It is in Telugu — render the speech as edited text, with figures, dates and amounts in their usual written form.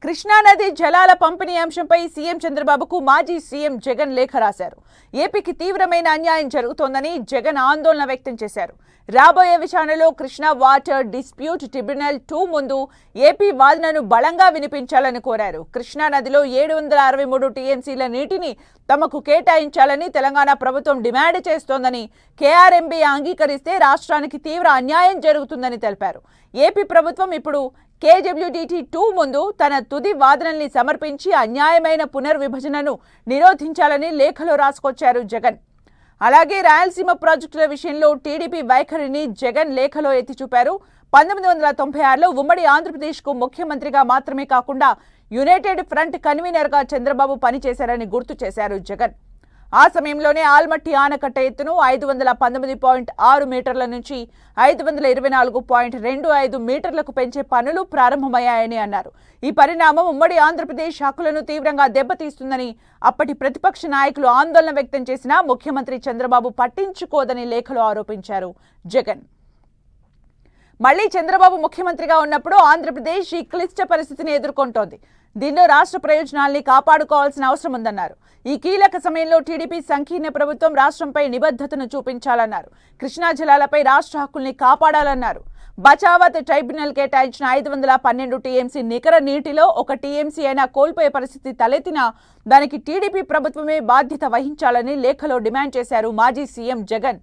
కృష్ణానది జలాల పంపిణీ అంశంపై సీఎం చంద్రబాబుకు మాజీ సీఎం జగన్ లేఖ రాశారు. ఏపీకి తీవ్రమైన అన్యాయం జరుగుతోందని జగన్ ఆందోళన వ్యక్తం చేశారు. రాబోయే విచారణలో కృష్ణా వాటర్ డిస్ప్యూట్ ట్రిబ్యునల్ 2 ముందు ఏపీ వాదనను బలంగా వినిపించాలని కోరారు. కృష్ణానదిలో 763 టీఎంసీల నీటిని తమకు కేటాయించాలని తెలంగాణ ప్రభుత్వం డిమాండ్ చేస్తోందని, కేఆర్ఎంబీ అంగీకరిస్తే రాష్ట్రానికి తీవ్ర అన్యాయం జరుగుతుందని తెలిపారు. ఏపీ ప్రభుత్వం ఇప్పుడు కేడబ్ల్యూడిటి 2 ముందు తన తుది వాదనల్ని సమర్పించి అన్యాయమైన పునర్విభజనను నిరోధించాలని లేఖలో రాసుకొచ్చారు జగన్. అలాగే రాయలసీమ ప్రాజెక్టుల విషయంలో టీడీపీ వైఖరిని జగన్ లేఖలో ఎత్తి చూపారు. 1996లో ఉమ్మడి ఆంధ్రప్రదేశ్కు ముఖ్యమంత్రిగా మాత్రమే కాకుండా యునైటెడ్ ఫ్రంట్ కన్వీనర్గా చంద్రబాబు పనిచేశారని గుర్తు చేశారు జగన్. ఆ సమయంలోనే ఆల్మట్టి ఆనకట్ట ఎత్తును 519.6 మీటర్ల నుంచి 524.25 మీటర్లకు పెంచే పనులు ప్రారంభమయ్యాయని అన్నారు. ఈ పరిణామం ఉమ్మడి ఆంధ్రప్రదేశ్ హక్కులను తీవ్రంగా దెబ్బతీస్తుందని అప్పటి ప్రతిపక్ష నాయకులు ఆందోళన వ్యక్తం చేసినా ముఖ్యమంత్రి చంద్రబాబు పట్టించుకోదని లేఖలో ఆరోపించారు జగన్. మళ్లీ చంద్రబాబు ముఖ్యమంత్రిగా ఉన్నప్పుడు ఆంధ్రప్రదేశ్ ఈ క్లిష్ట పరిస్థితిని ఎదుర్కొంటోంది. దీనిలో రాష్ట్ర ప్రయోజనాల్ని కాపాడుకోవాల్సిన అవసరం ఉందన్నారు. ఈ కీలక సమయంలో టీడీపీ సంకీర్ణ ప్రభుత్వం రాష్ట్రంపై నిబద్ధతను చూపించాలన్నారు. కృష్ణా జలాలపై రాష్ట్ర హక్కుల్ని కాపాడాలన్నారు. బచావత్ ట్రైబ్యునల్ కేటాయించిన 512 టీఎంసీ నికర నీటిలో 1 టీఎంసీ అయినా కోల్పోయే పరిస్థితి తలెత్తినా దానికి టీడీపీ ప్రభుత్వమే బాధ్యత వహించాలని లేఖలో డిమాండ్ చేశారు మాజీ సీఎం జగన్.